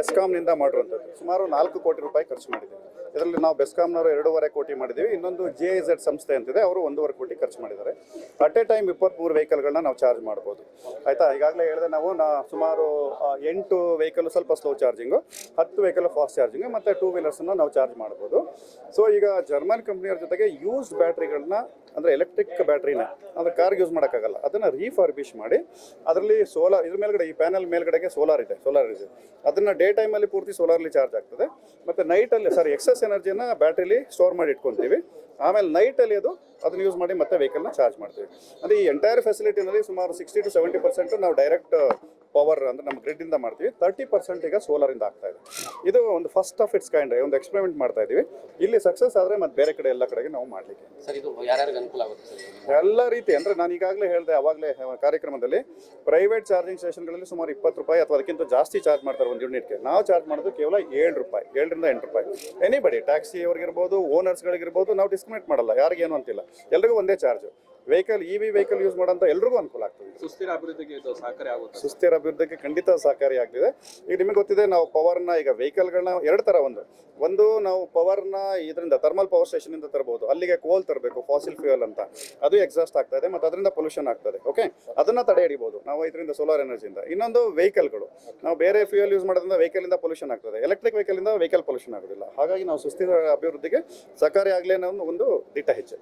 ಬೆಸ್ಕಾಂನಿಂದ ಮಾಡಿರುವಂಥದ್ದು. ಸುಮಾರು 4 ಕೋಟಿ ರೂಪಾಯಿ ಖರ್ಚು ಮಾಡಿದ್ದೀವಿ. ಇದರಲ್ಲಿ ನಾವು ಬೆಸ್ಕಾಂನವರು 2.5 ಕೋಟಿ ಮಾಡಿದ್ದೀವಿ. ಇನ್ನೊಂದು GIZ ಸಂಸ್ಥೆ ಅಂತಿದೆ, ಅವರು 1.5 ಕೋಟಿ ಖರ್ಚು ಮಾಡಿದ್ದಾರೆ. ಅಟ್ ಎ ಟೈಮ್ 23 ವೆಹಿಕಲ್ಗಳನ್ನ ನಾವು ಚಾರ್ಜ್ ಮಾಡ್ಬೋದು. ಆಯಿತಾ, ಈಗಾಗಲೇ ಹೇಳಿದೆ ನಾವು ಸುಮಾರು 8 ವೆಹಿಕಲ್ ಸ್ವಲ್ಪ slow charging, 10 vehicle fast charging ಮತ್ತು 2 ವೀಲರ್ಸನ್ನು ನಾವು ಚಾರ್ಜ್ ಮಾಡ್ಬೋದು. ಸೊ ಈಗ ಜರ್ಮನ್ ಕಂಪ್ನಿಯವ್ರ ಜೊತೆಗೆ ಯೂಸ್ಡ್ ಬ್ಯಾಟ್ರಿಗಳನ್ನ, ಅಂದರೆ ಎಲೆಕ್ಟ್ರಿಕ್ ಬ್ಯಾಟ್ರಿನ ಅಂದರೆ ಕಾರ್ಗೆ ಯೂಸ್ ಮಾಡೋಕ್ಕಾಗಲ್ಲ, ಅದನ್ನು ರೀಫರ್ಬಿಶ್ ಮಾಡಿ ಅದರಲ್ಲಿ ಸೋಲಾರ್, ಇದ್ರ ಮೇಲ್ಗಡೆ ಈ ಪ್ಯಾನಲ್ ಮೇಲ್ಗಡೆಗೆ ಸೋಲಾರ್ ಇದೆ, ಅದನ್ನು ಡೇ ಟೈಮಲ್ಲಿ ಪೂರ್ತಿ ಸೋಲಾರ್ಲಿ ಚಾರ್ಜ್ ಆಗ್ತದೆ. ಮತ್ತು ನೈಟಲ್ಲಿ ಎಕ್ಸಸ್ ಎನರ್ಜಿನ ಬ್ಯಾಟ್ರಿಲಿ ಸ್ಟೋರ್ ಮಾಡಿ ಇಟ್ಕೊತೀವಿ. ಆಮೇಲೆ ನೈಟಲ್ಲಿ ಅದನ್ನು ಯೂಸ್ ಮಾಡಿ ಮತ್ತೆ ವೆಹಿಕಲ್ನ ಚಾರ್ಜ್ ಮಾಡ್ತೀವಿ. ಅಂದರೆ ಈ ಎಂಟೈರ್ ಫೆಸಿಲಿಟಿನಲ್ಲಿ ಸುಮಾರು 60 to 70% ನಾವು ಡೈರೆಕ್ಟ್ ಪವರ್ ಅಂದರೆ ನಮ್ಮ ಗ್ರಿಡ್ಡಿಂದ ಮಾಡ್ತೀವಿ. 30% ಈಗ ಸೋಲಾರಿಂದ ಆಗ್ತಾ ಇದೆ. ಇದು ಒಂದು ಫಸ್ಟ್ ಆಫ್ ಇಟ್ಸ್ ಕೈಂಡ್ ಒಂದು ಎಕ್ಸ್ಪೆರಿಮೆಂಟ್ ಮಾಡ್ತಾ ಇದ್ದೀವಿ. ಇಲ್ಲಿ ಸಕ್ಸಸ್ ಆದರೆ ಮತ್ತೆ ಬೇರೆ ಕಡೆ ಎಲ್ಲ ಕಡೆಗೆ ನಾವು ಮಾಡಲಿಕ್ಕೆ ಸರ್ ಇದು ಯಾರ್ಯಾರಿಗೆ ಅನುಕೂಲ ಆಗುತ್ತೆ ಸರ್? ಎಲ್ಲ ರೀತಿ ಅಂದರೆ ನಾನು ಈಗಾಗಲೇ ಹೇಳಿದೆ ಆವಾಗಲೇ ಕಾರ್ಯಕ್ರಮದಲ್ಲಿ, ಪ್ರೈವೇಟ್ ಚಾರ್ಜಿಂಗ್ ಸ್ಟೇಷನ್ಗಳಲ್ಲಿ ಸುಮಾರು 20 ರೂಪಾಯಿ ಅಥವಾ ಅದಕ್ಕಿಂತ ಜಾಸ್ತಿ ಚಾರ್ಜ್ ಮಾಡ್ತಾರೆ ಒಂದು ಯೂನಿಟ್ಗೆ. ನಾವು ಚಾರ್ಜ್ ಮಾಡೋದು ಕೇವಲ 7 ರೂಪಾಯಿ, 7ರಿಂದ 8 ರೂಪಾಯಿ. ಎನಿಬಡಿ, ಟ್ಯಾಕ್ಸಿ ಅವ್ರಿಗಿರ್ಬೋದು, ಓನರ್ಸ್ಗಳಿಗಿರ್ಬೋದು, ನಾವು ಡಿಸ್ಕ್ರಿಮಿನೇಟ್ ಮಾಡಲ್ಲ, ಯಾರಿಗೇನು ಅಂತಿಲ್ಲ, ಎಲ್ರಿಗೂ ಒಂದೇ charge. Vehicle EV vehicle use ಮಾಡೋಂಥ ಎಲ್ರಿಗೂ ಅನುಕೂಲ ಆಗ್ತದೆ. ಸುಸ್ಥಿರ ಅಭಿವೃದ್ಧಿಗೆ ಇದು ಸಹಕಾರಿ ಆಗುತ್ತೆ. ಸುಸ್ಥಿರ ಅಭಿವೃದ್ಧಿಗೆ ಖಂಡಿತ ಸಹಕಾರಿ ಆಗ್ತಿದೆ. ಈಗ ನಿಮಗೆ ಗೊತ್ತಿದೆ, ನಾವು ಪವರ್ನ ಈಗ ವೆಹಿಕಲ್ಗಳನ್ನ 2 ಥರ, ಒಂದು ನಾವು ಪವರ್ನ ಇದರಿಂದ ಥರ್ಮಲ್ ಪವರ್ ಸ್ಟೇಷನಿಂದ ತರಬಹುದು. ಅಲ್ಲಿಗೆ ಕೋಲ್ ತರಬೇಕು, ಫಾಸಿಲ್ ಫ್ಯೂಯಲ್ ಅಂತ, ಅದು ಎಕ್ಸಾಸ್ಟ್ ಆಗ್ತಾ ಇದೆ ಮತ್ತು ಅದರಿಂದ ಪೊಲ್ಯೂಷನ್ ಆಗ್ತದೆ. ಓಕೆ, ಅದನ್ನು ತಡೆ ಹಿಡಿಬೋದು ನಾವು ಇದರಿಂದ, ಸೋಲಾರ್ ಎನರ್ಜಿಯಿಂದ. ಇನ್ನೊಂದು ವೆಹಿಕಲ್ಗಳು, ನಾವು ಬೇರೆ ಫ್ಯೂಯಲ್ ಯೂಸ್ ಮಾಡೋದ್ರಿಂದ ವೆಹಿಕಲಿಂದ ಪೊಲ್ಯೂಷನ್ ಆಗ್ತದೆ, ಎಲೆಕ್ಟ್ರಿಕ್ ವೆಹಿಕಲಿಂದ ವೆಹಿಕಲ್ ಪೊಲ್ಯೂಷನ್ ಆಗೋದಿಲ್ಲ. ಹಾಗಾಗಿ ನಾವು ಸುಸ್ಥಿರ ಅಭಿವೃದ್ಧಿಗೆ ಸಹಕಾರಿ ಆಗಲಿ ಅನ್ನೋ ಒಂದು ದಿಟ್ಟ ಹೆಜ್ಜೆ.